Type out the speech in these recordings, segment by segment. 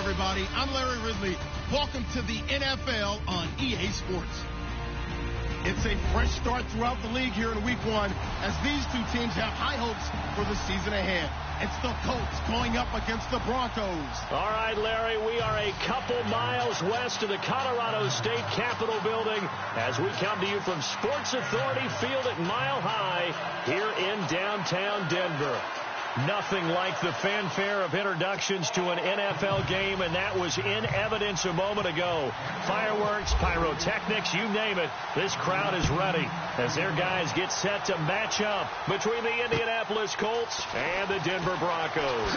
everybody. I'm Larry Ridley. Welcome to the NFL on EA Sports. It's a fresh start throughout the league here in week one as these two teams have high hopes for the season ahead. It's the Colts going up against the Broncos. All right, Larry, we are a couple miles west of the Colorado State Capitol building as we come to you from Sports Authority Field at Mile High here in downtown Denver. Nothing like the fanfare of introductions to an NFL game, and that was in evidence a moment ago. Fireworks, pyrotechnics, you name it. This crowd is ready as their guys get set to match up between the Indianapolis Colts and the Denver Broncos.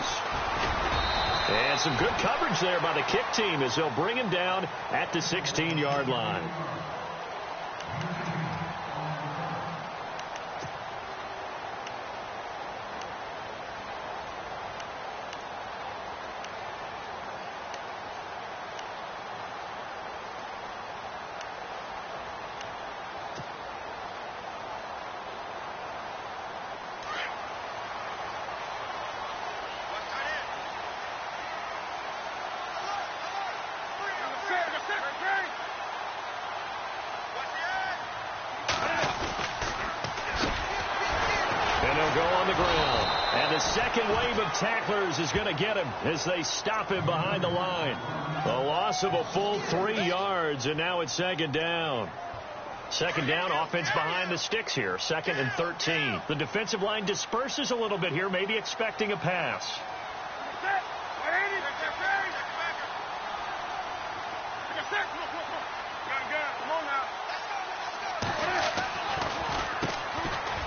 And some good coverage there by the kick team as they'll bring him down at the 16-yard line. Go on the ground. And the second wave of tacklers is going to get him as they stop him behind the line. A loss of a full 3 yards, and now it's second down. Second down, offense behind the sticks here. 2nd and 13. The defensive line disperses a little bit here, maybe expecting a pass.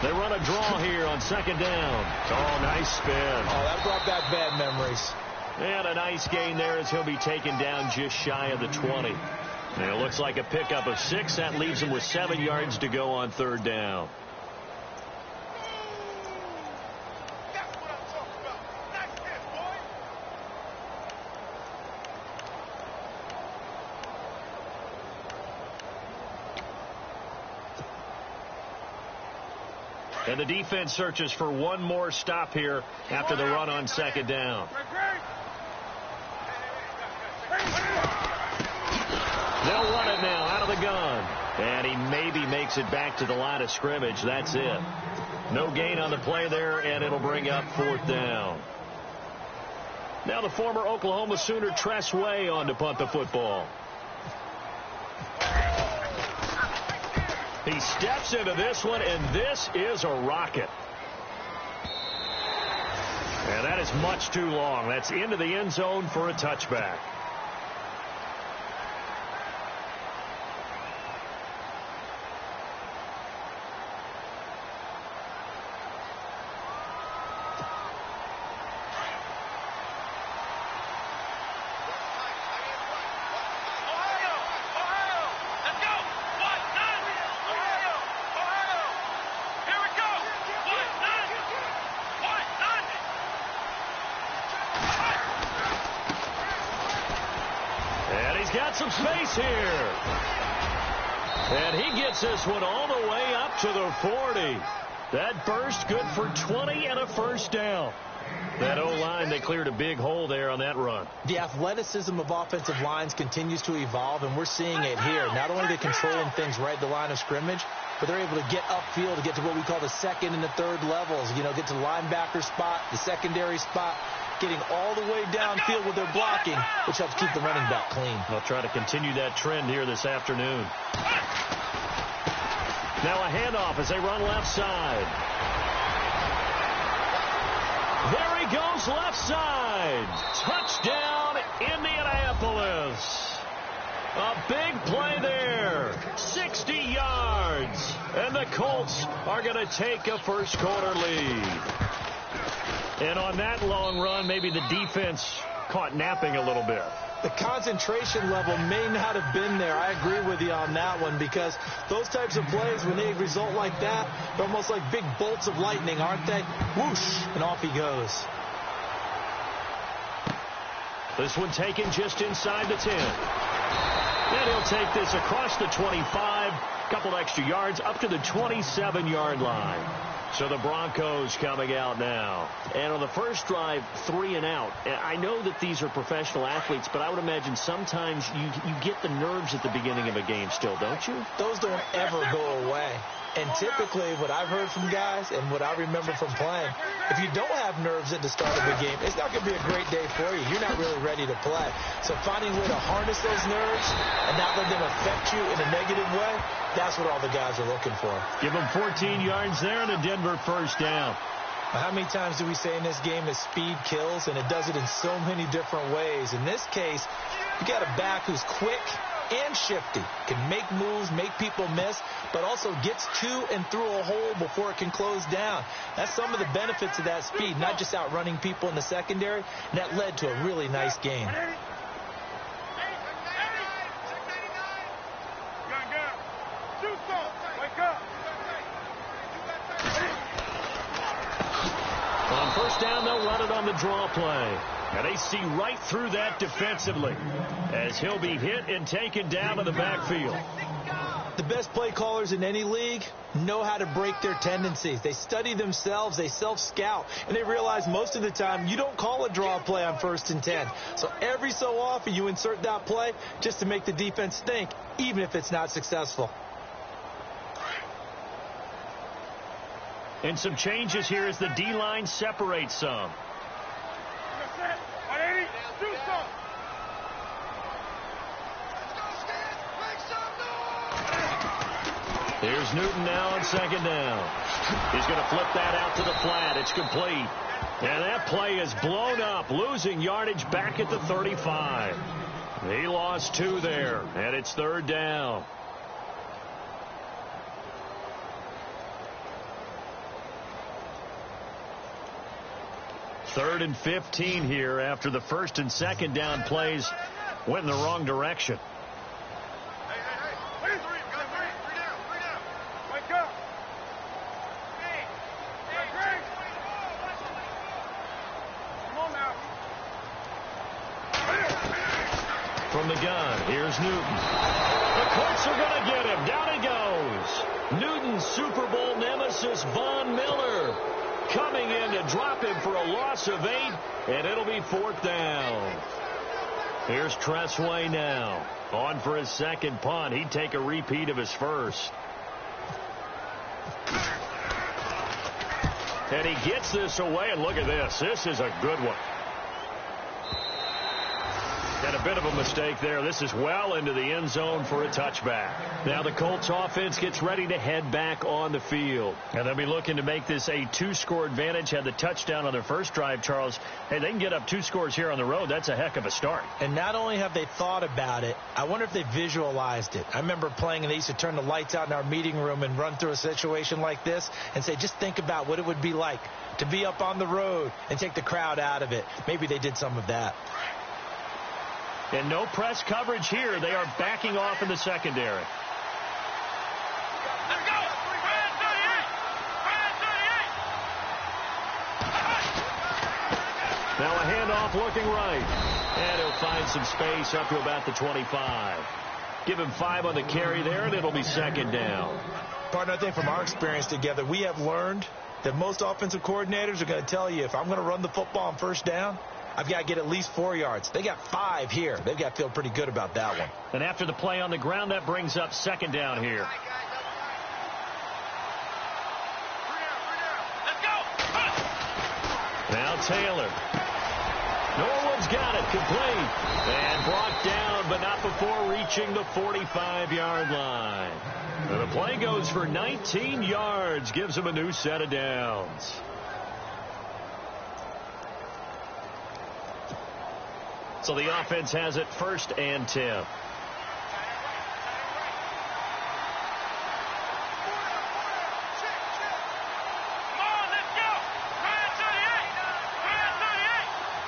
They run a draw here on second down. Oh, nice spin. Oh, that brought back bad memories. And a nice gain there as he'll be taken down just shy of the 20. And it looks like a pickup of 6. That leaves him with 7 yards to go on third down. And the defense searches for one more stop here after the run on second down. They'll run it now out of the gun. And he maybe makes it back to the line of scrimmage. That's it. No gain on the play there, and it'll bring up fourth down. Now the former Oklahoma Sooner Tress Way on to punt the football. He steps into this one, and this is a rocket. And that is much too long. That's into the end zone for a touchback. Got some space here. And he gets this one all the way up to the 40. That burst good for 20 and a first down. That O-line, they cleared a big hole there on that run. The athleticism of offensive lines continues to evolve, and we're seeing it here. Not only are they controlling things right at the line of scrimmage, but they're able to get upfield to get to what we call the second and the third levels. You know, get to the linebacker spot, the secondary spot, getting all the way downfield with their blocking, which helps keep the running back clean. They'll try to continue that trend here this afternoon. Now a handoff as they run left side. There he goes left side. Touchdown, Indianapolis. A big play there. 60 yards. And the Colts are going to take a first quarter lead. And on that long run, maybe the defense caught napping a little bit. The concentration level may not have been there. I agree with you on that one, because those types of plays, when they result like that, they're almost like big bolts of lightning, aren't they? Whoosh, and off he goes. This one taken just inside the 10. And he'll take this across the 25, couple extra yards, up to the 27-yard line. So the Broncos coming out now. And on the first drive, 3 and out. I know that these are professional athletes, but I would imagine sometimes you get the nerves at the beginning of a game still, don't you? Those don't ever go away. And typically, what I've heard from guys and what I remember from playing, if you don't have nerves at the start of a game, it's not going to be a great day for you. You're not really ready to play. So finding a way to harness those nerves and not let them affect you in a negative way, that's what all the guys are looking for. Give them 14 yards there and a Denver first down. How many times do we say in this game that speed kills, and it does it in so many different ways? In this case, you got a back who's quick and shifty, can make moves, make people miss, but also gets to and through a hole before it can close down. That's some of the benefits of that speed, not just outrunning people in the secondary, and that led to a really nice game. On first down, they'll run it on the draw play. And they see right through that defensively as he'll be hit and taken down in the backfield. The best play callers in any league know how to break their tendencies. They study themselves, they self-scout, and they realize most of the time you don't call a draw play on 1st and 10. So every so often you insert that play just to make the defense think, even if it's not successful. And some changes here as the D-line separates some. Here's Newton now on second down. He's going to flip that out to the flat. It's complete. And that play is blown up, losing yardage back at the 35. He lost 2 there, and it's 3rd down. Third and 15 here after the 1st and 2nd down plays went in the wrong direction. From the gun, here's Newton. The Colts are going to get him. Down he goes. Newton's Super Bowl nemesis, Von Miller, coming in to drop him for a loss of 8, and it'll be 4th down. Here's Tressway now. On for his second punt. He'd take a repeat of his first. And he gets this away, and look at this. This is a good one. And a bit of a mistake there. This is well into the end zone for a touchback. Now the Colts offense gets ready to head back on the field. And they'll be looking to make this a 2-score advantage. Had the touchdown on their first drive, Charles. Hey, they can get up 2 scores here on the road. That's a heck of a start. And not only have they thought about it, I wonder if they visualized it. I remember playing, and they used to turn the lights out in our meeting room and run through a situation like this and say, just think about what it would be like to be up on the road and take the crowd out of it. Maybe they did some of that. And no press coverage here. They are backing off in the secondary. Let's go! Now a handoff looking right. And he'll find some space up to about the 25. Give him 5 on the carry there, and it'll be 2nd down. Partner, I think from our experience together, we have learned that most offensive coordinators are going to tell you, if I'm going to run the football on 1st down, I've got to get at least 4 yards. They got 5 here. They've got to feel pretty good about that one. And after the play on the ground, that brings up 2nd down here. Let's go! Now Taylor. Norwood's got it, complete. And brought down, but not before reaching the 45-yard line. And the play goes for 19 yards, gives him a new set of downs. So the offense has it 1st and 10.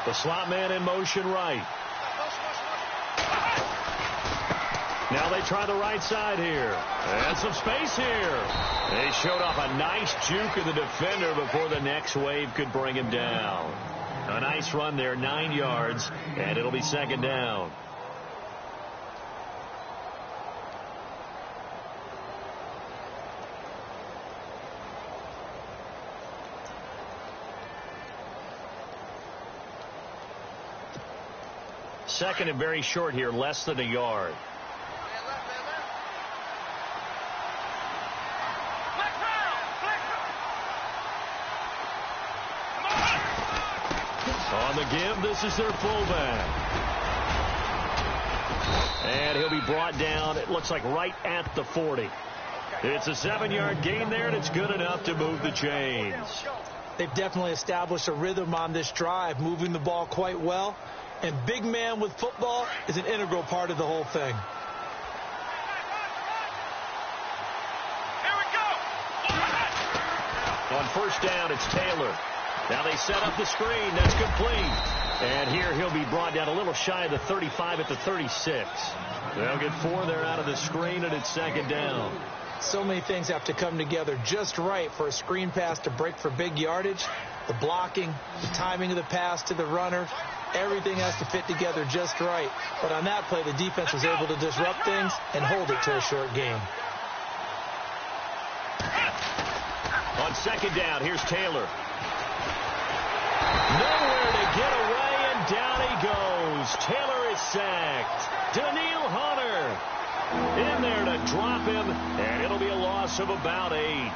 The slot man in motion right. Now they try the right side here. And some space here. They showed off a nice juke of the defender before the next wave could bring him down. A nice run there, 9 yards, and it'll be 2nd down. Second and very short here, less than a yard. On the give, this is their fullback. And he'll be brought down, it looks like right at the 40. It's a 7-yard gain there, and it's good enough to move the chains. They've definitely established a rhythm on this drive, moving the ball quite well. And big man with football is an integral part of the whole thing. Here we go. On first down, it's Taylor. Now they set up the screen. That's complete. And here he'll be brought down a little shy of the 35 at the 36. They'll get 4 there out of the screen, and it's second down. So many things have to come together just right for a screen pass to break for big yardage. The blocking, the timing of the pass to the runner, everything has to fit together just right. But on that play, the defense was able to disrupt things and hold it to a short gain. On second down, here's Taylor. Nowhere to get away, and down he goes. Taylor is sacked. Daniil Hunter in there to drop him, and it'll be a loss of about 8.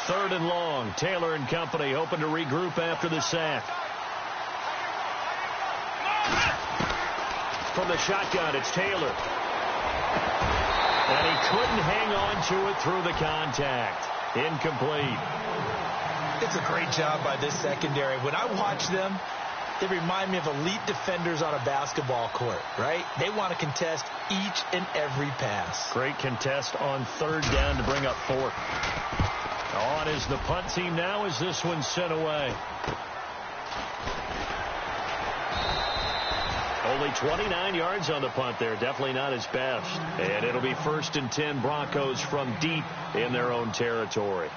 Third and long. Taylor and company hoping to regroup after the sack. From the shotgun, it's Taylor. And he couldn't hang on to it through the contact. Incomplete. It's a great job by this secondary. When I watch them, they remind me of elite defenders on a basketball court, right? They want to contest each and every pass. Great contest on third down to bring up 4th. On is the punt team now as this one's sent away. Only 29 yards on the punt there. Definitely not his best. And it'll be 1st and 10 Broncos from deep in their own territory.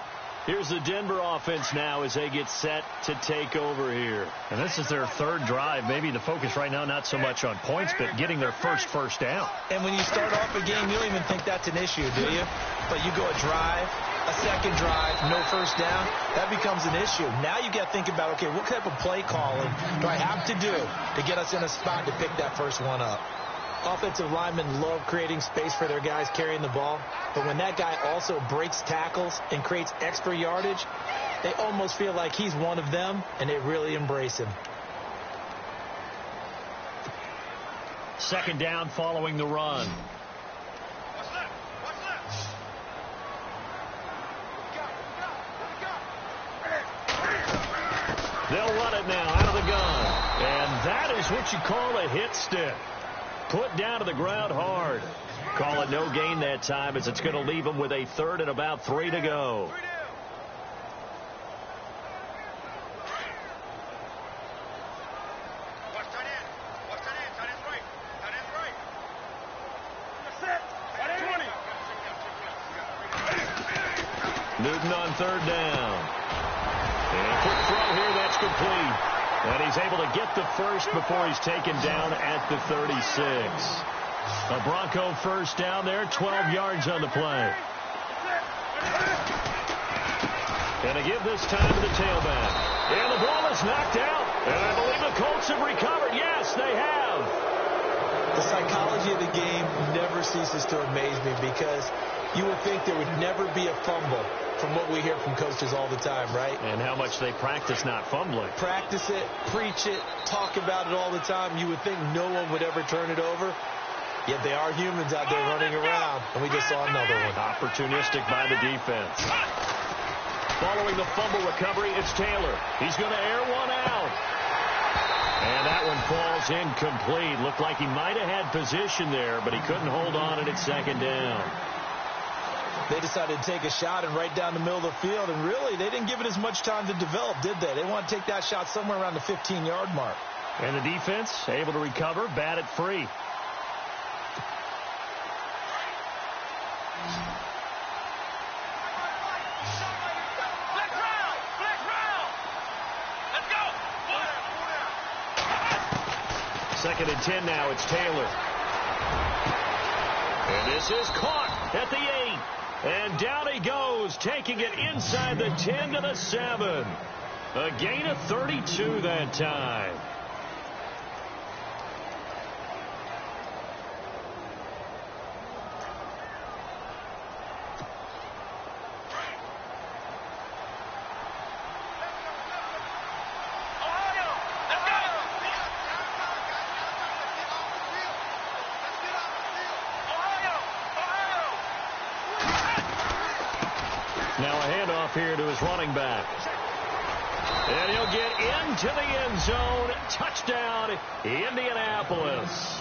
Here's the Denver offense now as they get set to take over here. And this is their third drive. Maybe the focus right now not so much on points, but getting their first down. And when you start off a game, you don't even think that's an issue, do you? But you go a drive, a second drive, no first down, that becomes an issue. Now you got to think about, okay, what type of play calling do I have to do to get us in a spot to pick that first one up? Offensive linemen love creating space for their guys carrying the ball, but when that guy also breaks tackles and creates extra yardage, they almost feel like he's one of them, and they really embrace him. Second down following the run. They'll run it now out of the gun. And that is what you call a hit stick. Put down to the ground hard. Call it no gain that time as it's going to leave them with a 3rd and about 3 to go. Newton on third down. And a quick throw here, that's complete. And he's able to get the first before he's taken down at the 36. A Bronco first down there, 12 yards on the play. And to give this time to the tailback. And the ball is knocked out. And I believe the Colts have recovered. Yes, they have. The psychology of the game never ceases to amaze me because you would think there would never be a fumble from what we hear from coaches all the time, right? And how much they practice not fumbling. Practice it, preach it, talk about it all the time. You would think no one would ever turn it over. Yet they are humans out there running around, and we just saw another one. Opportunistic by the defense. Following the fumble recovery, it's Taylor. He's going to air one out. And that one falls incomplete. Looked like he might have had position there, but he couldn't hold on, and it's second down. They decided to take a shot and right down the middle of the field, and really, they didn't give it as much time to develop, did they? They want to take that shot somewhere around the 15-yard mark. And the defense able to recover, bat it free. Second and 10 now, it's Taylor. And this is caught at the 8. And down he goes, taking it inside the 10 to the 7. A gain of 32 that time. Now a handoff here to his running back. And he'll get into the end zone. Touchdown, Indianapolis.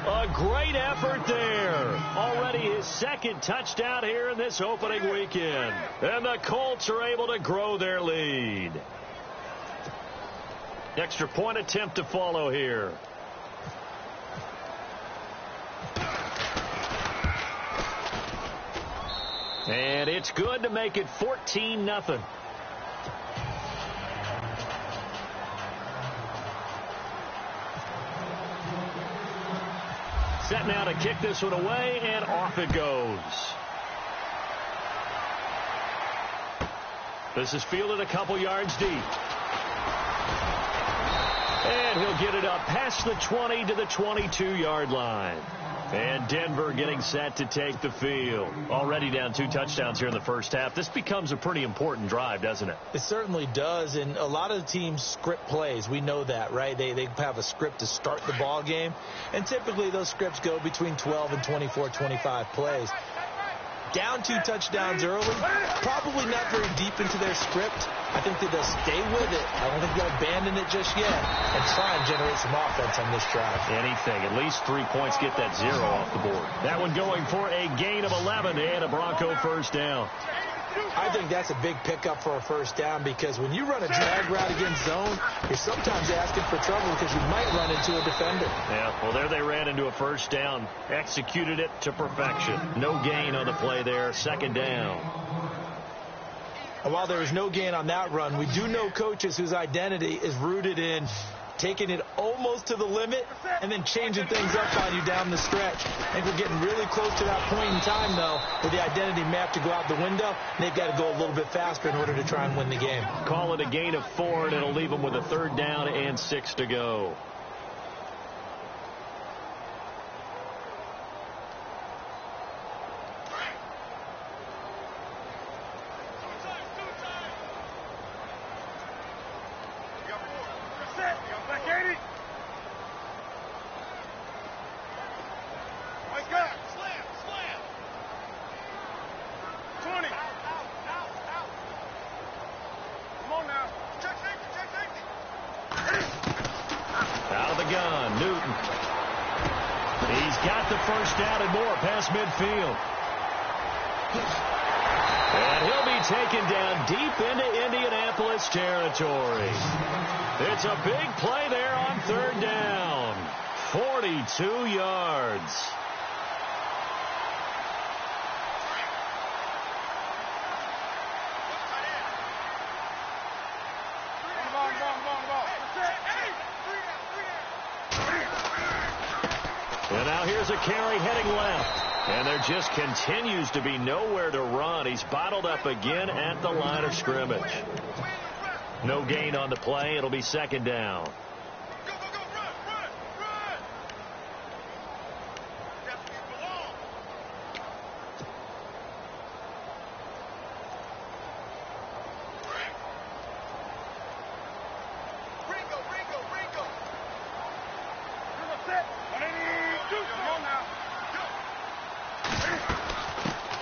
A great effort there. Already his second touchdown here in this opening weekend. And the Colts are able to grow their lead. Extra point attempt to follow here. And it's good to make it 14-0. Set now to kick this one away, and off it goes. This is fielded a couple yards deep. And he'll get it up past the 20 to the 22-yard line. And Denver getting set to take the field. Already down 2 touchdowns here in the first half. This becomes a pretty important drive, doesn't it? It certainly does, and a lot of the teams script plays. We know that, right? They have a script to start the ball game, and typically those scripts go between 12 and 24, 25 plays. Down 2 touchdowns early, probably not very deep into their script. I think that they'll stay with it. I don't think they'll abandon it just yet and try and generate some offense on this drive. Anything. At least 3 points, get that 0 off the board. That one going for a gain of 11 and a Bronco first down. I think that's a big pickup for a first down because when you run a drag route against zone, you're sometimes asking for trouble because you might run into a defender. Yeah, well, there they ran into a first down. Executed it to perfection. No gain on the play there. Second down. And while there is no gain on that run, we do know coaches whose identity is rooted in taking it almost to the limit and then changing things up on you down the stretch. I think we're getting really close to that point in time, though, where the identity map to go out the window, and they've got to go a little bit faster in order to try and win the game. Call it a gain of 4, and it'll leave them with a 3rd down and 6 to go. Out of the gun, Newton. He's got the first down and more past midfield. And he'll be taken down deep into Indianapolis territory. It's a big play there on 3rd down. 42 yards. And now here's a carry heading left. And there just continues to be nowhere to run. He's bottled up again at the line of scrimmage. No gain on the play. It'll be 2nd down.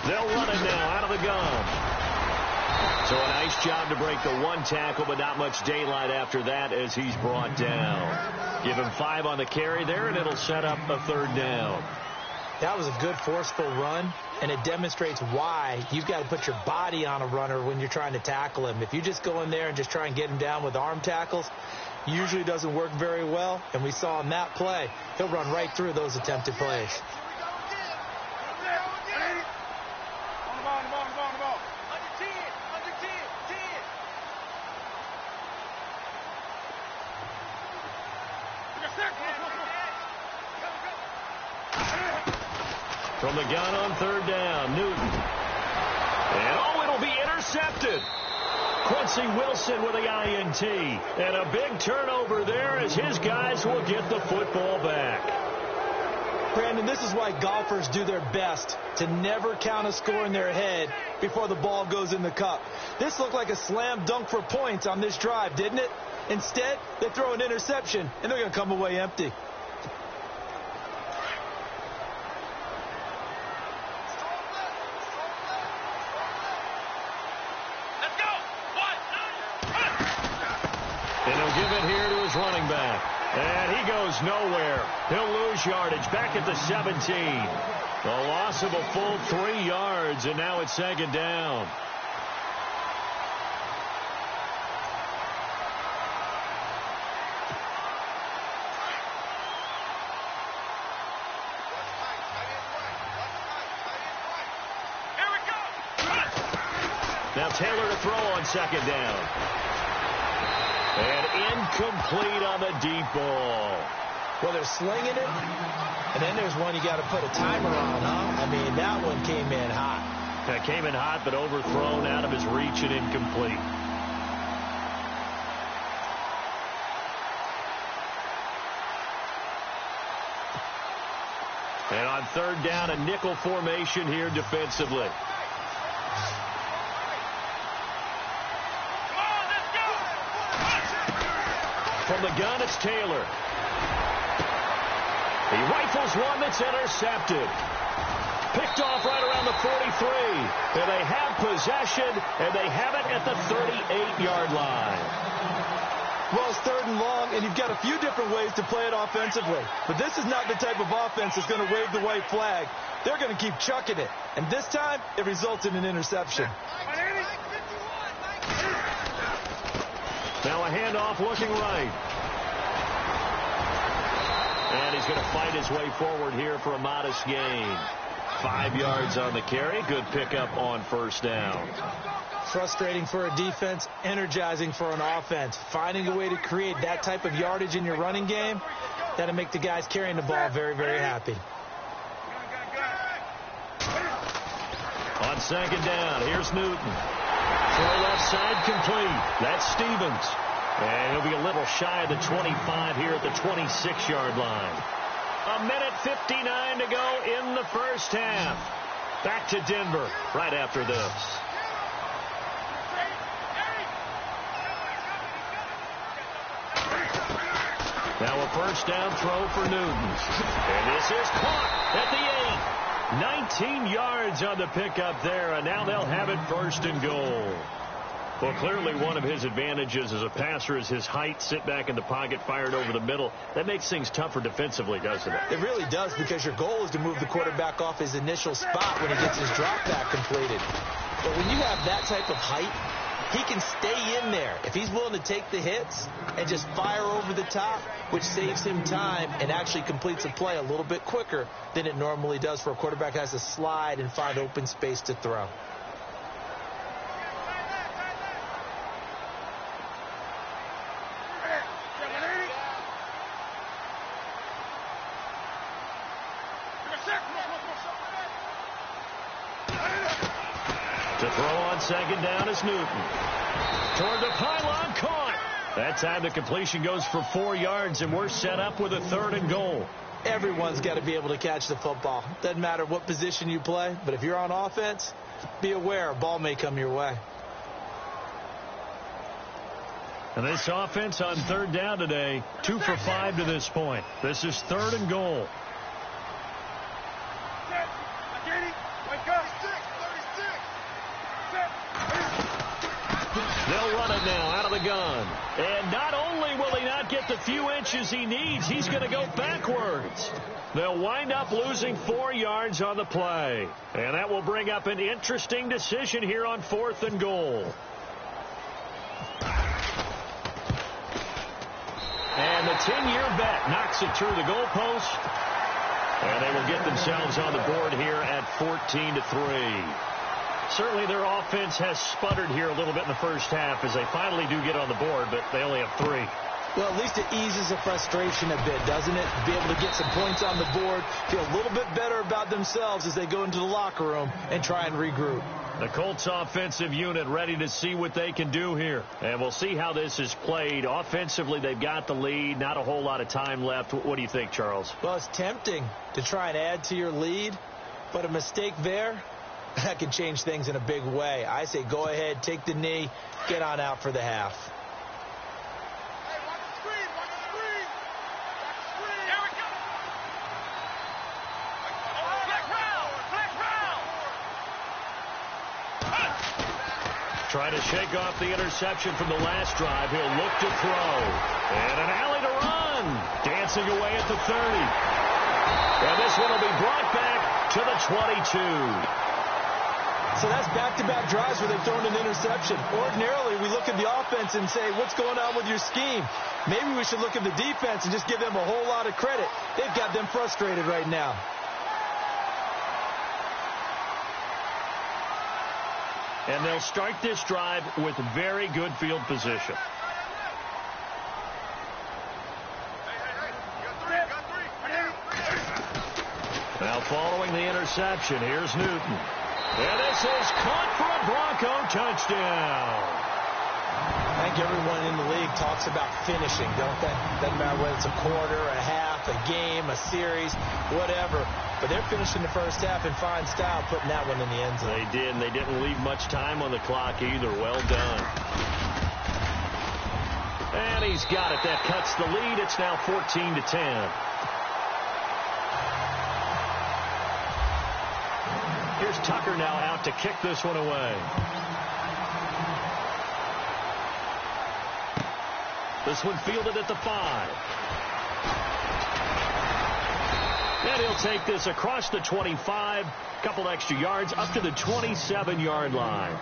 They'll run it now out of the gun. So a nice job to break the 1 tackle, but not much daylight after that as he's brought down. Give him 5 on the carry there, and it'll set up a 3rd down. That was a good forceful run, and it demonstrates why you've got to put your body on a runner when you're trying to tackle him. If you just go in there and just try and get him down with arm tackles, usually doesn't work very well, and we saw in that play, he'll run right through those attempted plays. From the gun on third down, Newton. And, it'll be intercepted. Quincy Wilson with the INT. And a big turnover there as his guys will get the football back. Brandon, this is why golfers do their best to never count a score in their head before the ball goes in the cup. This looked like a slam dunk for points on this drive, didn't it? Instead, they throw an interception, and they're going to come away empty. And he'll give it here to his running back. And he goes nowhere. He'll lose yardage back at the 17. The loss of a full 3 yards, and now it's second down. Now Taylor to throw on second down. And incomplete on the deep ball. Well, they're slinging it, and then there's one you got to put a timer on, huh? I mean, that one came in hot. That came in hot, but overthrown out of his reach and incomplete. And on third down, a nickel formation here defensively. From the gun, it's Taylor. He rifles one that's intercepted. Picked off right around the 43. And they have possession, and they have it at the 38-yard line. Well, it's third and long, and you've got a few different ways to play it offensively. But this is not the type of offense that's going to wave the white flag. They're going to keep chucking it. And this time, it results in an interception. Now a handoff looking right. And he's going to fight his way forward here for a modest gain. 5 yards on the carry. Good pickup on first down. Frustrating for a defense, energizing for an offense. Finding a way to create that type of yardage in your running game, that'll make the guys carrying the ball very, very happy. On second down, here's Newton. Throw left side complete. That's Stevens. And he'll be a little shy of the 25 here at the 26-yard line. 1:59 to go in the first half. Back to Denver right after this. Now a first down throw for Newton. And this is caught at the 8. 19 yards on the pickup there, and now they'll have it first and goal. Well, clearly one of his advantages as a passer is his height. Sit back in the pocket, fired over the middle. That makes things tougher defensively, doesn't it? It really does, because your goal is to move the quarterback off his initial spot when he gets his drop back completed. But when you have that type of height, he can stay in there if he's willing to take the hits and just fire over the top, which saves him time and actually completes a play a little bit quicker than it normally does for a quarterback who has to slide and find open space to throw. To throw on second down is Newton. Toward the pylon, caught. That time the completion goes for 4 yards, and we're set up with a third and goal. Everyone's got to be able to catch the football. Doesn't matter what position you play, but if you're on offense, be aware a ball may come your way. And this offense on third down today, 2 for 5 to this point. This is third and goal. They'll run it now out of the gun. And not only will he not get the few inches he needs, he's going to go backwards. They'll wind up losing 4 yards on the play. And that will bring up an interesting decision here on fourth and goal. And the 10-year vet knocks it through the goalpost. And they will get themselves on the board here at 14-3. Certainly their offense has sputtered here a little bit in the first half as they finally do get on the board, but they only have 3. Well, at least it eases the frustration a bit, doesn't it? Be able to get some points on the board, feel a little bit better about themselves as they go into the locker room and try and regroup. The Colts offensive unit ready to see what they can do here. And we'll see how this is played. Offensively, they've got the lead. Not a whole lot of time left. What do you think, Charles? Well, it's tempting to try and add to your lead, but a mistake there, that can change things in a big way. I say go ahead, take the knee, get on out for the half. Trying to shake off the interception from the last drive. He'll look to throw. And an alley to run. Dancing away at the 30. And this one will be brought back to the 22. So that's back-to-back drives where they've thrown an interception. Ordinarily, we look at the offense and say, what's going on with your scheme? Maybe we should look at the defense and just give them a whole lot of credit. They've got them frustrated right now. And they'll start this drive with very good field position. Now following the interception, here's Newton. And this is caught for a Bronco touchdown. I think everyone in the league talks about finishing, don't they? Doesn't matter whether it's a quarter, a half, a game, a series, whatever. But they're finishing the first half in fine style, putting that one in the end zone. They did, and they didn't leave much time on the clock either. Well done. And he's got it. That cuts the lead. It's now 14-10. Here's Tucker now out to kick this one away. This one fielded at the 5. And he'll take this across the 25, couple extra yards, up to the 27-yard line.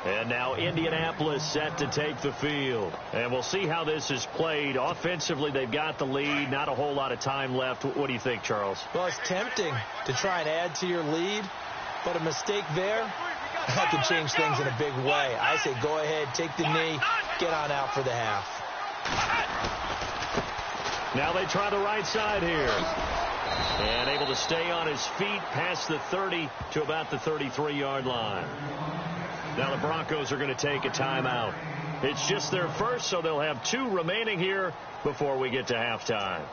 And now Indianapolis set to take the field. And we'll see how this is played. Offensively, they've got the lead. Not a whole lot of time left. What do you think, Charles? Well, it's tempting to try and add to your lead, but a mistake there, that can change things in a big way. I say go ahead, take the knee, get on out for the half. Now they try the right side here. And able to stay on his feet past the 30 to about the 33-yard line. Now the Broncos are going to take a timeout. It's just their first, so they'll have 2 remaining here before we get to halftime.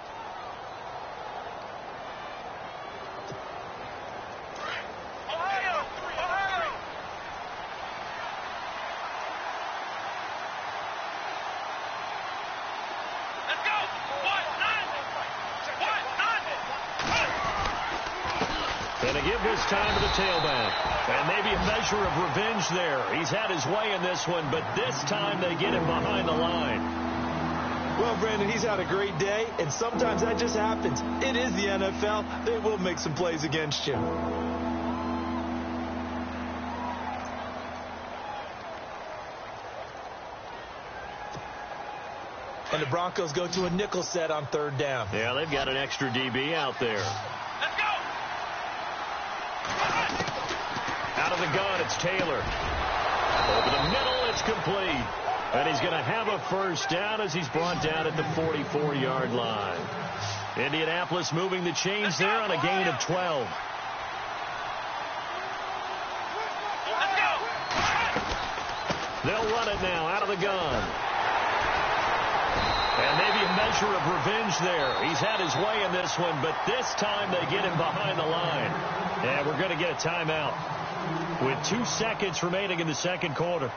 And to give this time to the tailback. And maybe a measure of revenge there. He's had his way in this one, but this time they get him behind the line. Well, Brandon, he's had a great day, and sometimes that just happens. It is the NFL. They will make some plays against you. And the Broncos go to a nickel set on 3rd down. Yeah, they've got an extra DB out there. Let's go! Out of the gun, it's Taylor. Over the middle, it's complete. And he's going to have a first down as he's brought down at the 44-yard line. Indianapolis moving the chains there on a gain of 12. Let's go! They'll run it now out of the gun. And maybe a measure of revenge there. He's had his way in this one, but this time they get him behind the line. And we're going to get a timeout with 2 seconds remaining in the second quarter.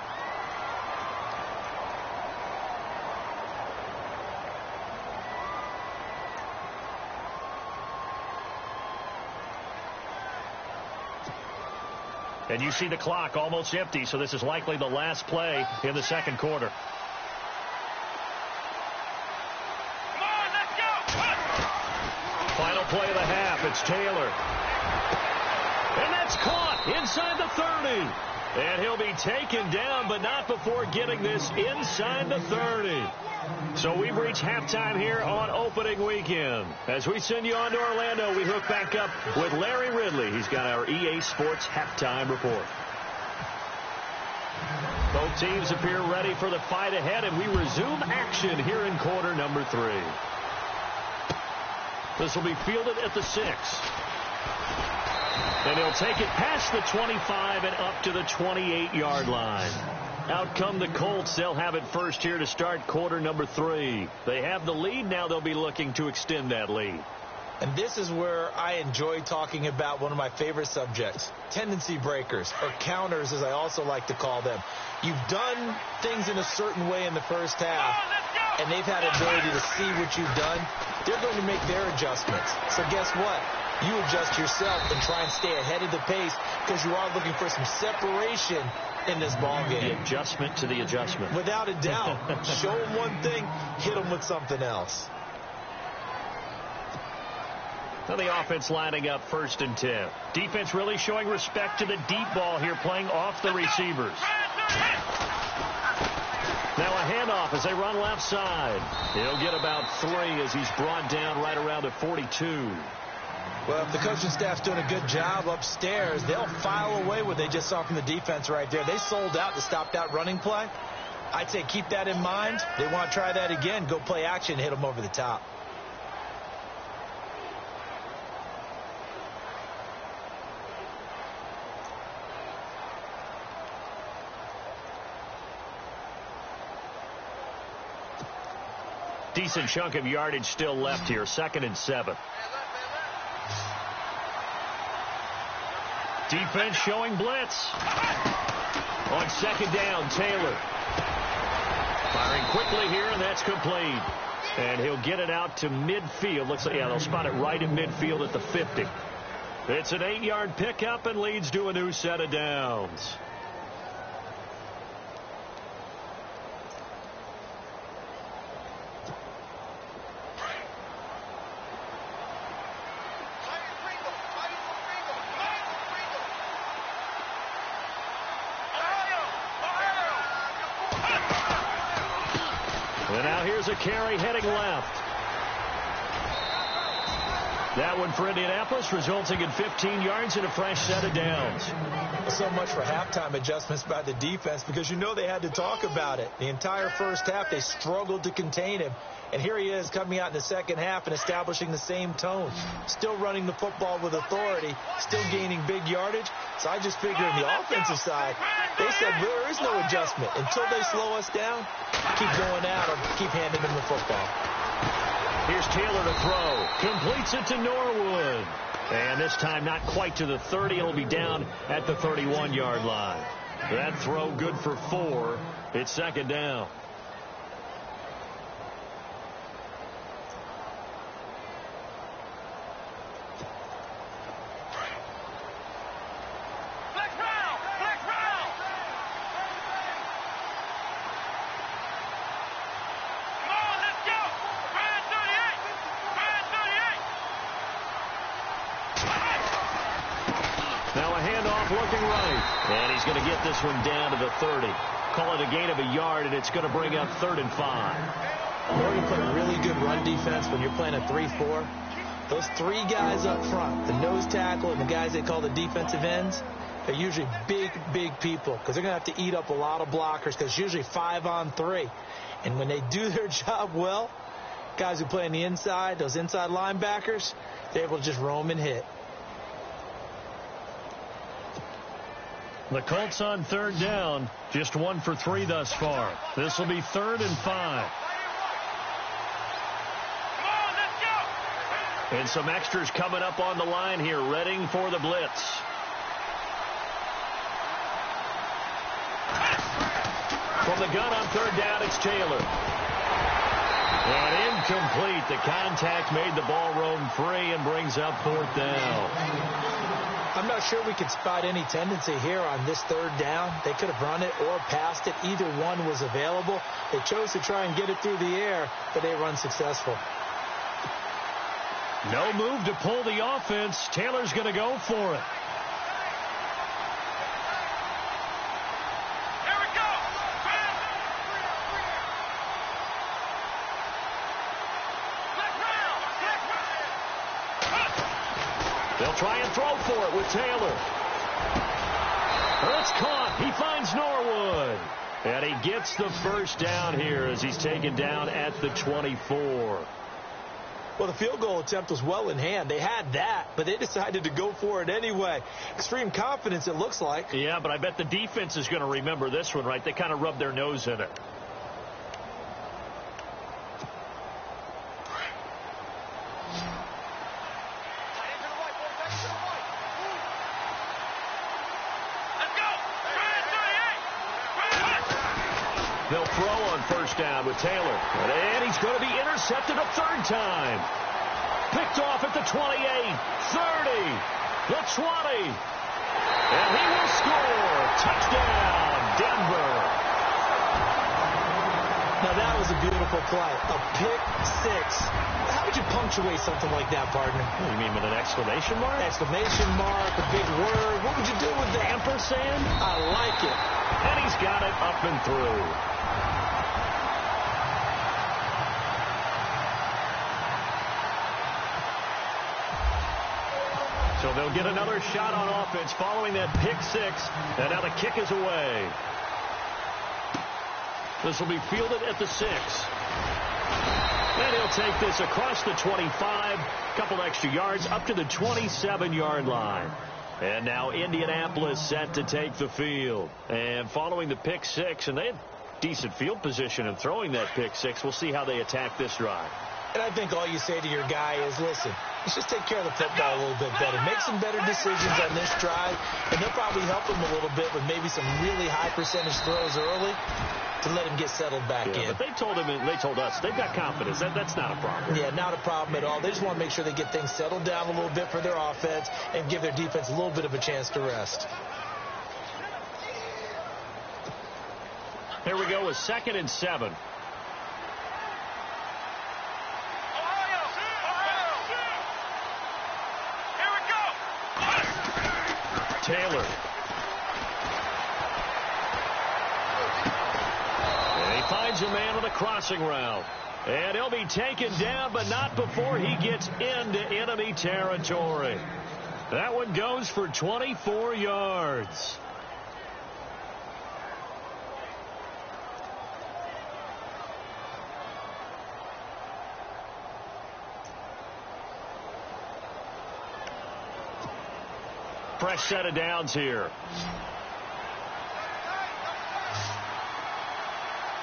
And you see the clock almost empty, so this is likely the last play in the second quarter. Final play of the half. It's Taylor. And that's caught inside the 30. And he'll be taken down, but not before getting this inside the 30. So we've reached halftime here on opening weekend. As we send you on to Orlando, we hook back up with Larry Ridley. He's got our EA Sports halftime report. Both teams appear ready for the fight ahead, and we resume action here in quarter number 3. This will be fielded at the 6. And he'll take it past the 25 and up to the 28-yard line. Out come the Colts. They'll have it first here to start quarter number 3. They have the lead. Now they'll be looking to extend that lead. And this is where I enjoy talking about one of my favorite subjects, tendency breakers, or counters as I also like to call them. You've done things in a certain way in the first half, and they've had the ability to see what you've done. They're going to make their adjustments. So guess what? You adjust yourself and try and stay ahead of the pace because you are looking for some separation in this ball game. The adjustment to the adjustment. Without a doubt. Show them one thing, hit them with something else. Now the offense lining up 1st and 10. Defense really showing respect to the deep ball here, playing off the receivers. Now a handoff as they run left side. He'll get about 3 as he's brought down right around the 42. Well, if the coaching staff's doing a good job upstairs, they'll file away what they just saw from the defense right there. They sold out to stop that running play. I'd say keep that in mind. They want to try that again. Go play action, hit them over the top. Decent chunk of yardage still left here. 2nd and 7. Defense showing blitz. On 2nd down, Taylor. Firing quickly here, and that's complete. And he'll get it out to midfield. Looks like, yeah, they'll spot it right in midfield at the 50. It's an 8-yard pickup and leads to a new set of downs. And now here's a carry heading left. That one for Indianapolis, resulting in 15 yards and a fresh set of downs. So much for halftime adjustments by the defense, because you know they had to talk about it. The entire first half, they struggled to contain him. And here he is coming out in the second half and establishing the same tone. Still running the football with authority, still gaining big yardage. So I just figure on the offensive side, they said there is no adjustment. Until they slow us down, keep going out or keep handing them the football. Here's Taylor to throw. Completes it to Norwood. And this time not quite to the 30. It'll be down at the 31-yard line. That throw good for 4. It's 2nd down. Looking right. And he's going to get this one down to the 30. Call it a gain of a yard, and it's going to bring up 3rd and 5. Oregon played really good run defense when you're playing a 3-4. Those 3 guys up front, the nose tackle and the guys they call the defensive ends, they're usually big, big people because they're going to have to eat up a lot of blockers because it's usually 5-on-3. And when they do their job well, guys who play on the inside, those inside linebackers, they're able to just roam and hit. The Colts on 3rd down, just 1 for 3 thus far. This will be 3rd and 5. And some extras coming up on the line here, ready for the blitz. From the gun on 3rd down, it's Taylor. And incomplete. The contact made the ball roam free and brings up 4th down. I'm not sure we could spot any tendency here on this 3rd down. They could have run it or passed it. Either one was available. They chose to try and get it through the air, but they run successful. No move to pull the offense. Taylor's going to go for it. Here we go. They'll try and throw for it with Taylor. It's caught. He finds Norwood. And he gets the first down here as he's taken down at the 24. Well, the field goal attempt was well in hand. They had that, but they decided to go for it anyway. Extreme confidence, it looks like. Yeah, but I bet the defense is going to remember this one, right? They kind of rubbed their nose in it. They'll throw on first down with Taylor. And he's going to be intercepted a third time. Picked off at the 28, 30, the 20. And he will score. Touchdown, Denver. Now, that was a beautiful play. A pick six. How would you punctuate something like that, partner? What do you mean, with an exclamation mark? Exclamation mark, a big word. What would you do with that? Ampersand? I like it. And he's got it up and through. So they'll get another shot on offense following that pick six. And now the kick is away. This will be fielded at the 6. And he'll take this across the 25. Couple extra yards up to the 27-yard line. And now Indianapolis set to take the field. And following the pick six, and they had decent field position in throwing that pick six. We'll see how they attack this drive. And I think all you say to your guy is, listen, let's just take care of the football a little bit better. Make some better decisions on this drive, and they'll probably help him a little bit with maybe some really high percentage throws early to let him get settled back in. But they told him, and they told us, they've got confidence. That's not a problem. Yeah, not a problem at all. They just want to make sure they get things settled down a little bit for their offense and give their defense a little bit of a chance to rest. Here we go with 2nd and 7. Taylor. And he finds a man on a crossing route. And he'll be taken down, but not before he gets into enemy territory. That one goes for 24 yards. Fresh set of downs here.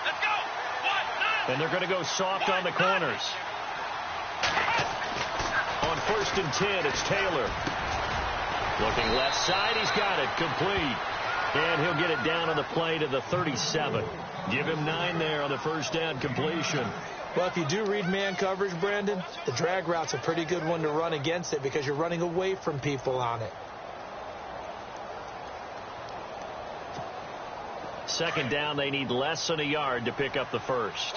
Let's go. And they're going to go soft on the corners. On 1st and 10, it's Taylor. Looking left side, he's got it. Complete. And he'll get it down on the play to the 37. Give him 9 there on the first down completion. Well, if you do read man coverage, Brandon, the drag route's a pretty good one to run against it because you're running away from people on it. 2nd down, they need less than a yard to pick up the first.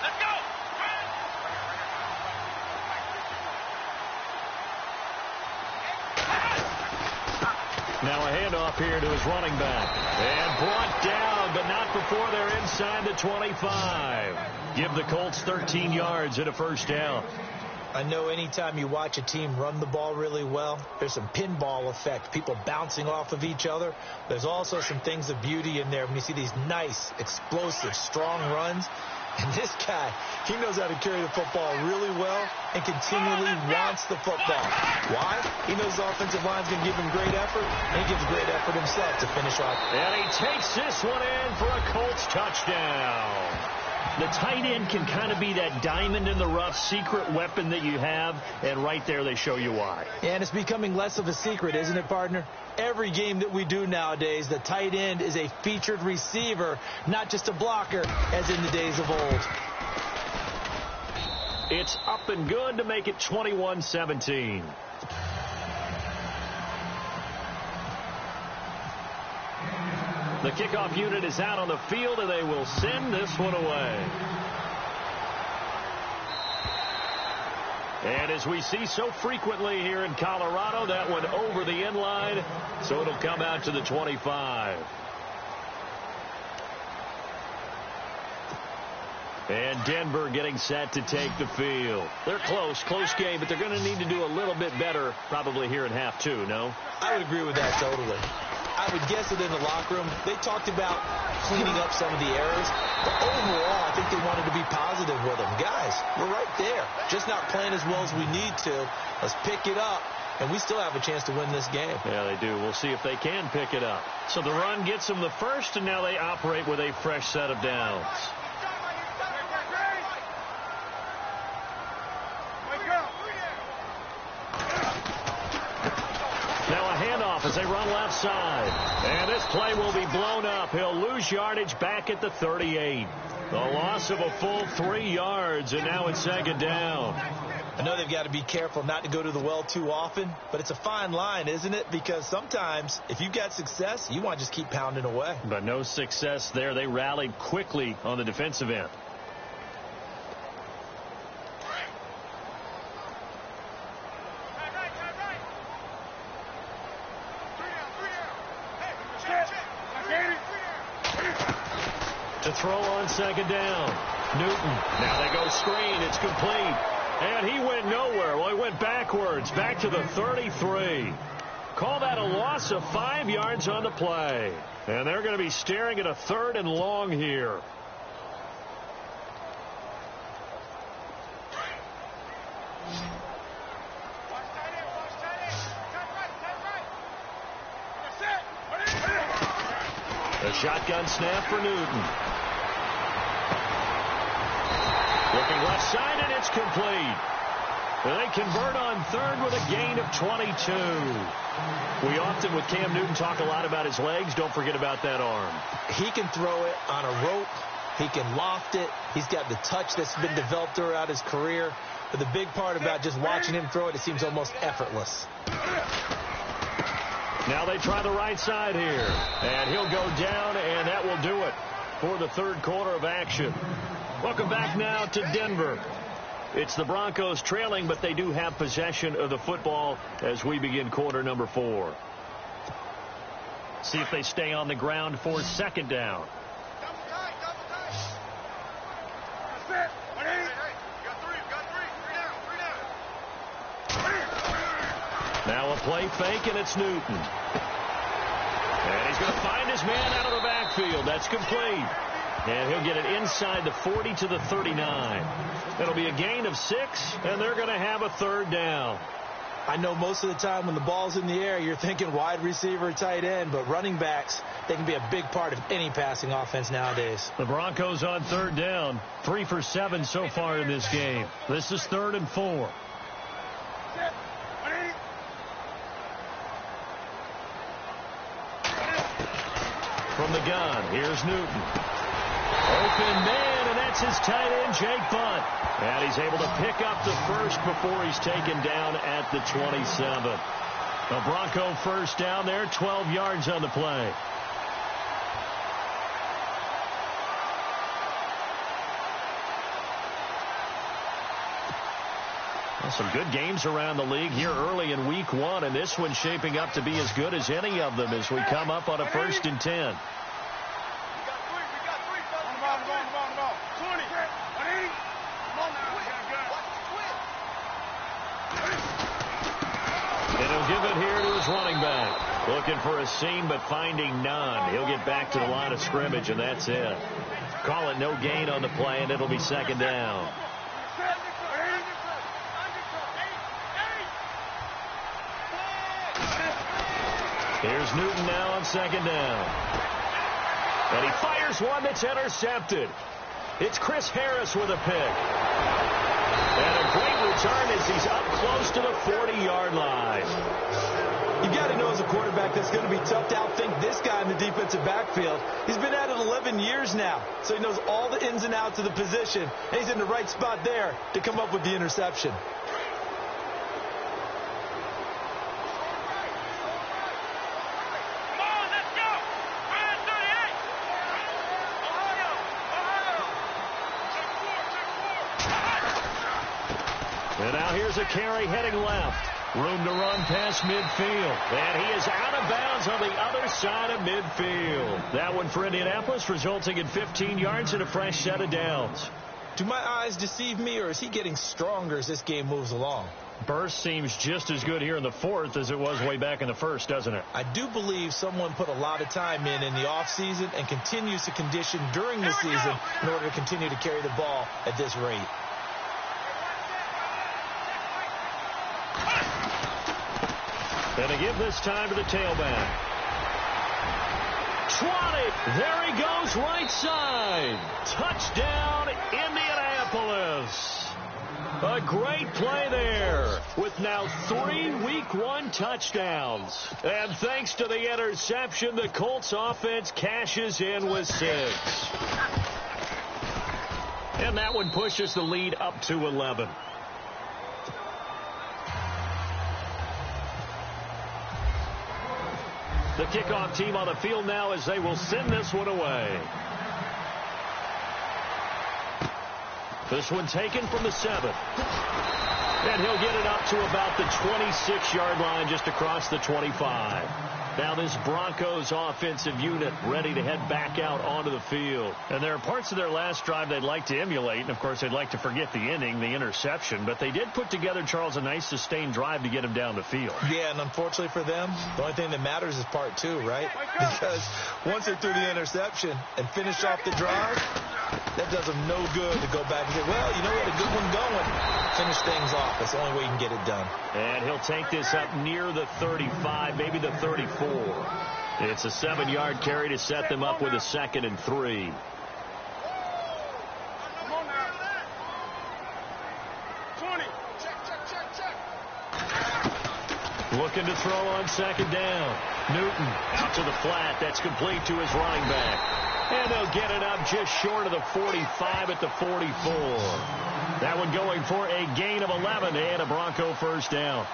Let's go. Now a handoff here to his running back. And brought down, but not before they're inside the 25. Give the Colts 13 yards and a first down. I know anytime you watch a team run the ball really well, there's some pinball effect, people bouncing off of each other. There's also some things of beauty in there when you see these nice, explosive, strong runs. And this guy, he knows how to carry the football really well and continually wants the football. Why? He knows the offensive line's going to give him great effort, and he gives great effort himself to finish off. And he takes this one in for a Colts touchdown. The tight end can kind of be that diamond in the rough secret weapon that you have, and right there they show you why. And it's becoming less of a secret, isn't it, partner? Every game that we do nowadays, the tight end is a featured receiver, not just a blocker, as in the days of old. It's up and good to make it 21-17. The kickoff unit is out on the field, and they will send this one away. And as we see so frequently here in Colorado, that one over the end line, so it'll come out to the 25. And Denver getting set to take the field. They're close game, but they're going to need to do a little bit better probably here in half two, no? I would agree with that totally. I would guess that in the locker room, they talked about cleaning up some of the errors. But overall, I think they wanted to be positive with them. Guys, we're right there. Just not playing as well as we need to. Let's pick it up. And we still have a chance to win this game. Yeah, they do. We'll see if they can pick it up. So the run gets them the first, and now they operate with a fresh set of downs. Now a handoff as they run left side. And this play will be blown up. He'll lose yardage back at the 38. The loss of a full 3 yards, and now it's second down. I know they've got to be careful not to go to the well too often, but it's a fine line, isn't it? Because sometimes if you've got success, you want to just keep pounding away. But no success there. They rallied quickly on the defensive end. To throw on second down. Newton. Now they go screen. It's complete. And he went nowhere. Well, he went backwards. Back to the 33. Call that a loss of 5 yards on the play. And they're going to be staring at a 3rd and long here. The shotgun snap for Newton. Looking left side, and it's complete. They convert on 3rd with a gain of 22. We often, with Cam Newton, talk a lot about his legs. Don't forget about that arm. He can throw it on a rope. He can loft it. He's got the touch that's been developed throughout his career. But the big part about just watching him throw it seems almost effortless. Now they try the right side here. And he'll go down, and that will do it for the 3rd quarter of action. Welcome back now to Denver. It's the Broncos trailing, but they do have possession of the football as we begin quarter number 4. See if they stay on the ground for second down. Now a play fake, and it's Newton. And he's going to find his man out of the backfield. That's complete. And he'll get it inside the 40 to the 39. It'll be a gain of 6, and they're going to have a 3rd down. I know most of the time when the ball's in the air, you're thinking wide receiver, tight end, but running backs, they can be a big part of any passing offense nowadays. The Broncos on 3rd down, 3 for 7 so far in this game. This is 3rd and 4. From the gun, here's Newton. Open man, and that's his tight end, Jake Butt. And he's able to pick up the first before he's taken down at the 27. A Bronco first down there, 12 yards on the play. Well, some good games around the league here early in week 1, and this one's shaping up to be as good as any of them as we come up on a 1st and 10. And he'll give it here to his running back. Looking for a seam, but finding none. He'll get back to the line of scrimmage, and that's it. Call it no gain on the play, and it'll be second down. Here's Newton now on second down. And he fires one that's intercepted. It's Chris Harris with a pick. And a great return as he's up close to the 40-yard line. You got to know as a quarterback that's going to be tough to outthink this guy in the defensive backfield. He's been at it 11 years now, so he knows all the ins and outs of the position, and he's in the right spot there to come up with the interception. And now here's a carry heading left. Room to run past midfield. And he is out of bounds on the other side of midfield. That one for Indianapolis, resulting in 15 yards and a fresh set of downs. Do my eyes deceive me, or is he getting stronger as this game moves along? Burst seems just as good here in the fourth as it was way back in the first, doesn't it? I do believe someone put a lot of time in the offseason and continues to condition during the season in order to continue to carry the ball at this rate. And to give this time to the tailback. 20. There he goes right side. Touchdown, Indianapolis. A great play there with now 3 Week 1 touchdowns. And thanks to the interception, the Colts offense cashes in with 6. And that one pushes the lead up to 11. The kickoff team on the field now as they will send this one away. This one taken from the 7. And he'll get it up to about the 26-yard line, just across the 25. Now this Broncos offensive unit ready to head back out onto the field. And there are parts of their last drive they'd like to emulate. And, of course, they'd like to forget the inning, the interception. But they did put together, Charles, a nice sustained drive to get him down the field. Yeah, and unfortunately for them, the only thing that matters is part 2, right? Because once they threw the interception and finished off the drive, that does them no good to go back and say, well, you know, we had a good one going. Finish things off. That's the only way you can get it done. And he'll take this up near the 35, maybe the 34. It's a 7-yard carry to set them up with a 2nd and 3. Looking to throw on 2nd down. Newton out to the flat. That's complete to his running back. And they'll get it up just short of the 45 at the 44. That one going for a gain of 11 and a Bronco first down.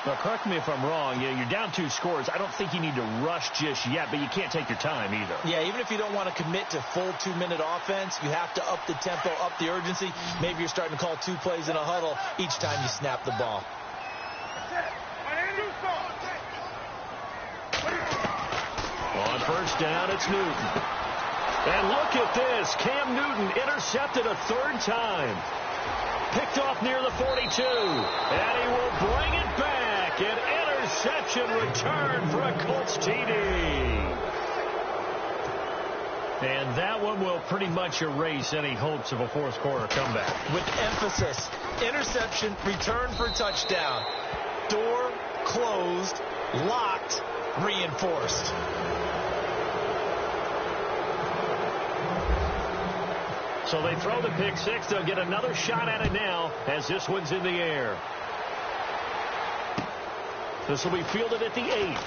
Now, correct me if I'm wrong. You're down 2 scores. I don't think you need to rush just yet, but you can't take your time either. Yeah, even if you don't want to commit to full 2-minute offense, you have to up the tempo, up the urgency. Maybe you're starting to call 2 plays in a huddle each time you snap the ball. On first down, it's Newton. And look at this. Cam Newton intercepted a 3rd time. Picked off near the 42. And he will bring it back. An interception return for a Colts TD. And that one will pretty much erase any hopes of a fourth quarter comeback. With emphasis, interception, return for touchdown. Door closed, locked, reinforced. So they throw the pick 6. They'll get another shot at it now as this one's in the air. This will be fielded at the 8.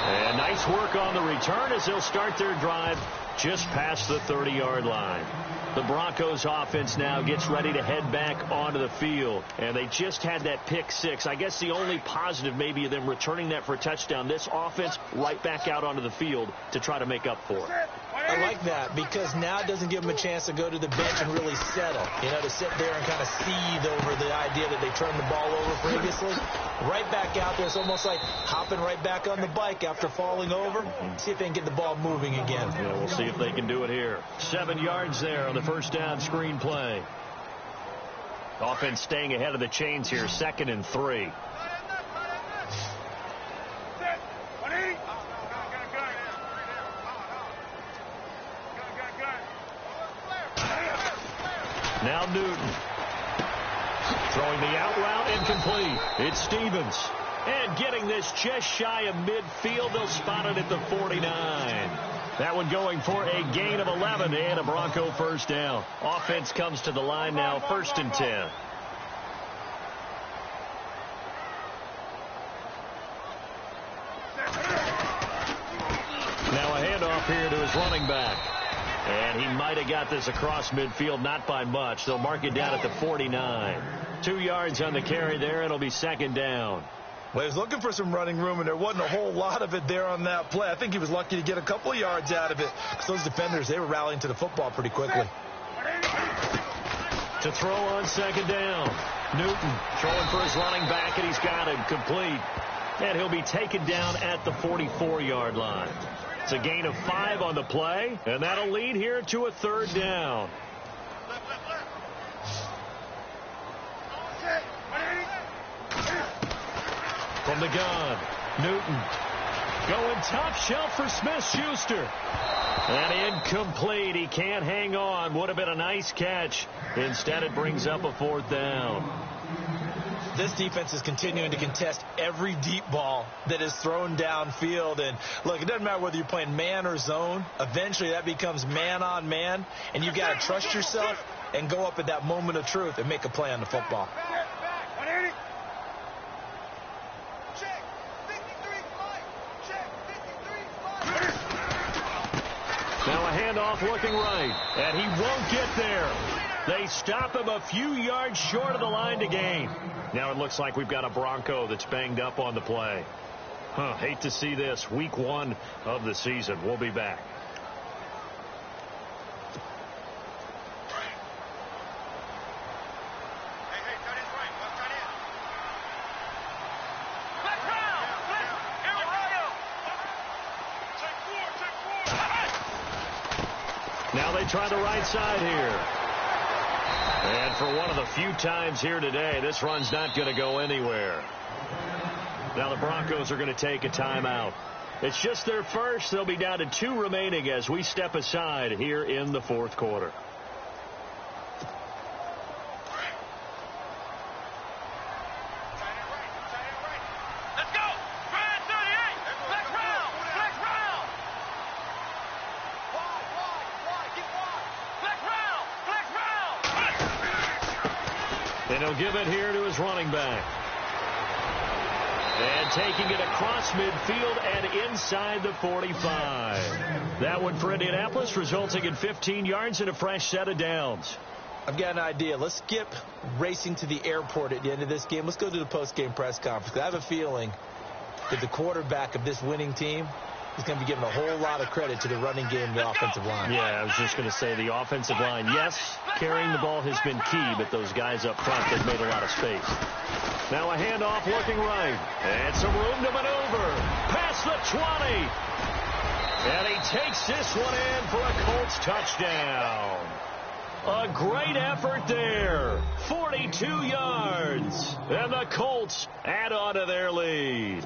And nice work on the return as they'll start their drive just past the 30-yard line. The Broncos offense now gets ready to head back onto the field. And they just had that pick 6. I guess the only positive maybe of them returning that for a touchdown. This offense right back out onto the field to try to make up for it. I like that because now it doesn't give them a chance to go to the bench and really settle. You know, to sit there and kind of seethe over the idea that they turned the ball over previously. Right back out there. It's almost like hopping right back on the bike after falling over. See if they can get the ball moving again. Yeah, we'll see if they can do it here. 7 yards there on the first down screen play. Offense staying ahead of the chains here. 2nd and 3. Now Newton. Throwing the out route incomplete. It's Stevens. And getting this just shy of midfield. They'll spot it at the 49. That one going for a gain of 11 and a Bronco first down. Offense comes to the line now, 1st and 10. Now a handoff here to his running back. And he might have got this across midfield, not by much. They'll mark it down at the 49. 2 yards on the carry there. It'll be 2nd down. Well, he was looking for some running room, and there wasn't a whole lot of it there on that play. I think he was lucky to get a couple of yards out of it because those defenders, they were rallying to the football pretty quickly. To throw on 2nd down. Newton throwing for his running back, and he's got him complete. And he'll be taken down at the 44-yard line. It's a gain of 5 on the play, and that'll lead here to a 3rd down. From the gun, Newton. Going top shelf for Smith-Schuster. And incomplete. He can't hang on. Would have been a nice catch. Instead, it brings up a 4th down. This defense is continuing to contest every deep ball that is thrown downfield. And, look, it doesn't matter whether you're playing man or zone. Eventually, that becomes man on man. And you've got to trust yourself and go up at that moment of truth and make a play on the football. Now a handoff looking right, and he won't get there. They stop him a few yards short of the line to gain. Now it looks like we've got a Bronco that's banged up on the play. Hate to see this. Week 1 of the season. We'll be back. Now they try the right side here. And for one of the few times here today, this run's not going to go anywhere. Now the Broncos are going to take a timeout. It's just their first. They'll be down to 2 remaining as we step aside here in the 4th quarter. And he'll give it here to his running back. And taking it across midfield and inside the 45. That one for Indianapolis, resulting in 15 yards and a fresh set of downs. I've got an idea. Let's skip racing to the airport at the end of this game. Let's go to the post-game press conference. I have a feeling that the quarterback of this winning team is going to be giving a whole lot of credit to the running game and the offensive line. Yeah, I was just going to say the offensive line. Yes, carrying the ball has been key, but those guys up front, they've made a lot of space. Now a handoff looking right. And some room to maneuver. Past the 20. And he takes this one in for a Colts touchdown. A great effort there. 42 yards. And the Colts add on to their lead.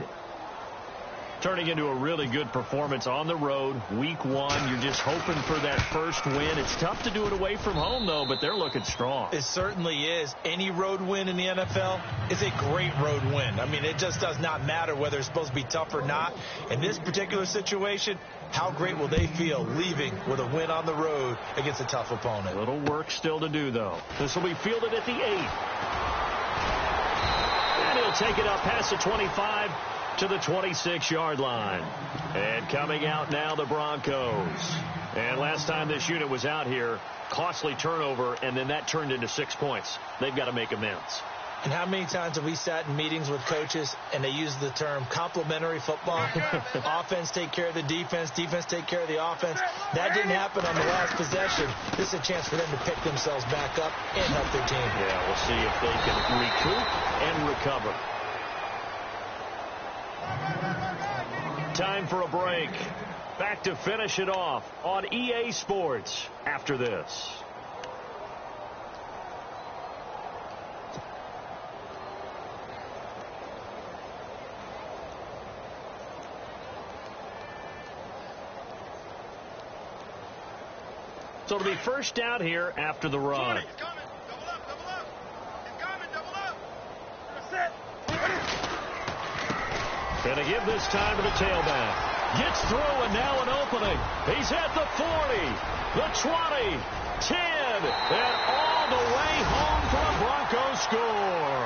Turning into a really good performance on the road. Week 1, you're just hoping for that first win. It's tough to do it away from home, though, but they're looking strong. It certainly is. Any road win in the NFL is a great road win. I mean, it just does not matter whether it's supposed to be tough or not. In this particular situation, how great will they feel leaving with a win on the road against a tough opponent? A little work still to do, though. This will be fielded at the 8. And he'll take it up past the 25 to the 26-yard line. And coming out now, the Broncos. And last time this unit was out here, costly turnover, and then that turned into 6 points. They've got to make amends. And how many times have we sat in meetings with coaches and they use the term complementary football? Offense take care of the defense, defense take care of the offense. That didn't happen on the last possession. This is a chance for them to pick themselves back up and help their team. Yeah, we'll see if they can recoup and recover. Time for a break. Back to finish it off on EA Sports after this. So it'll be first down here after the run. He's coming. Double up, double up. He's coming, double up. That's it. Gonna give this time to the tailback. Gets through and now an opening. He's at the 40, the 20, 10, and all the way home for a Broncos score.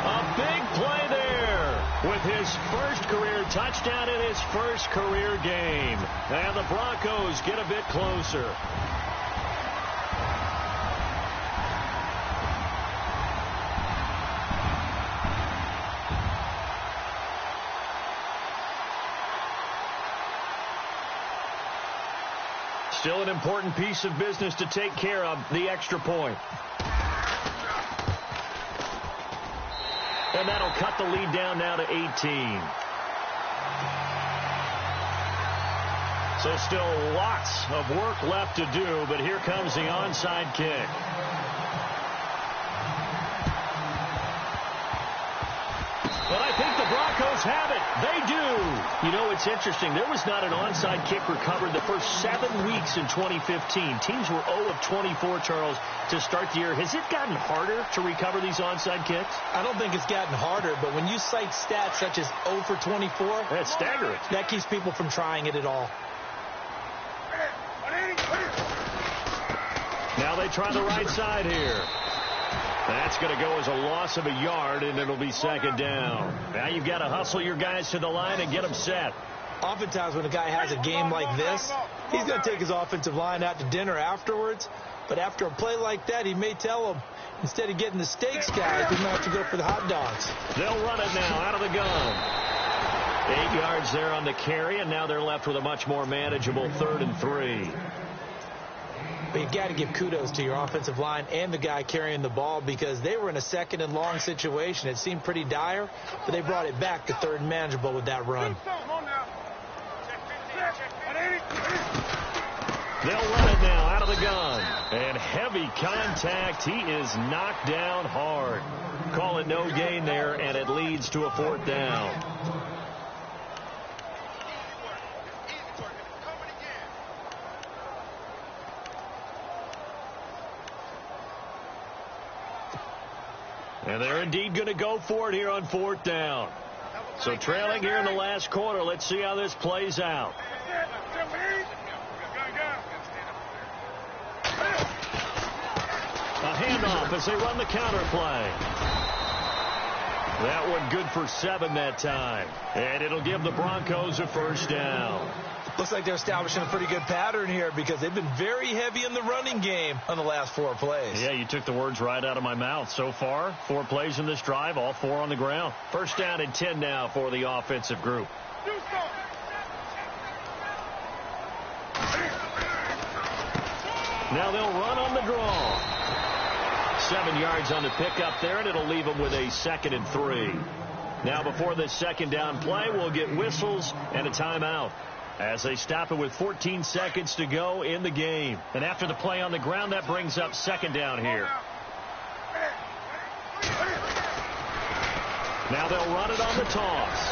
A big play there with his first career touchdown in his first career game. And the Broncos get a bit closer. Still an important piece of business to take care of, the extra point. And that'll cut the lead down now to 18. So still lots of work left to do, but here comes the onside kick. But I think the Broncos have it. They do. You know, it's interesting. There was not an onside kick recovered the first 7 weeks in 2015. Teams were 0 of 24, Charles, to start the year. Has it gotten harder to recover these onside kicks? I don't think it's gotten harder, but when you cite stats such as 0 for 24, that's staggering. That keeps people from trying it at all. Now they try the right side here. That's going to go as a loss of a yard, and it'll be second down. Now you've got to hustle your guys to the line and get them set. Oftentimes when a guy has a game like this, he's going to take his offensive line out to dinner afterwards. But after a play like that, he may tell them, instead of getting the steaks, guys, we might have to go for the hot dogs. They'll run it now out of the gun. 8 yards there on the carry, and now they're left with a much more manageable 3rd and 3. But you've got to give kudos to your offensive line and the guy carrying the ball because they were in a 2nd and long situation. It seemed pretty dire, but they brought it back to 3rd and manageable with that run. They'll run it now out of the gun. And heavy contact. He is knocked down hard. Call it no gain there, and it leads to a 4th down. And they're indeed going to go for it here on 4th down. So trailing here in the last quarter. Let's see how this plays out. A handoff as they run the counter play. That one good for 7 that time. And it'll give the Broncos a 1st down. Looks like they're establishing a pretty good pattern here because they've been very heavy in the running game on the last 4 plays. Yeah, you took the words right out of my mouth. So far, 4 plays in this drive, all 4 on the ground. 1st down and 10 now for the offensive group. Now they'll run on the draw. 7 yards on the pickup there, and it'll leave them with a 2nd and 3. Now before this 2nd down play, we'll get whistles and a timeout as they stop it with 14 seconds to go in the game. And after the play on the ground, that brings up 2nd down here. Now they'll run it on the toss.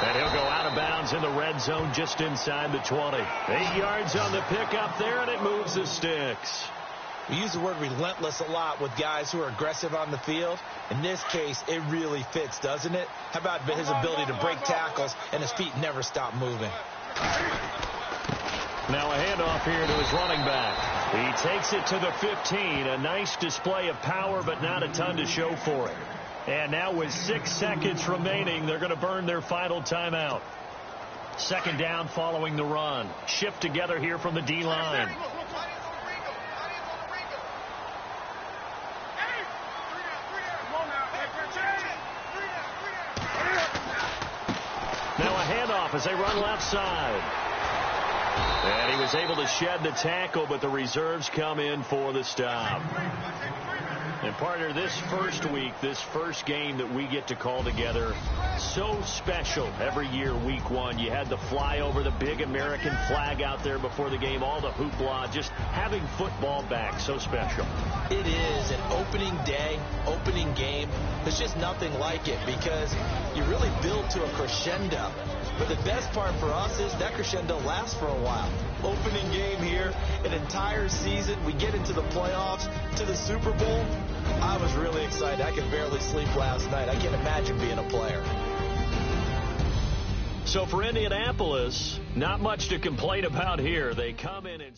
And he'll go out of bounds in the red zone just inside the 20. 8 yards on the pickup there, and it moves the sticks. We use the word relentless a lot with guys who are aggressive on the field. In this case, it really fits, doesn't it? How about his ability to break tackles and his feet never stop moving? Now a handoff here to his running back. He takes it to the 15. A nice display of power, but not a ton to show for it. And now with 6 seconds remaining, they're going to burn their final timeout. 2nd down following the run. Shift together here from the D-line. Now a handoff as they run left side. And he was able to shed the tackle, but the reserves come in for the stop. And partner, this first week, this first game that we get to call together, so special every year, week 1. You had the flyover, the big American flag out there before the game, all the hoopla, just having football back, so special. It is an opening day, opening game. There's just nothing like it because you really build to a crescendo. But the best part for us is that crescendo lasts for a while. Opening game here, an entire season. We get into the playoffs, to the Super Bowl. I was really excited. I could barely sleep last night. I can't imagine being a player. So for Indianapolis, not much to complain about here. They come in and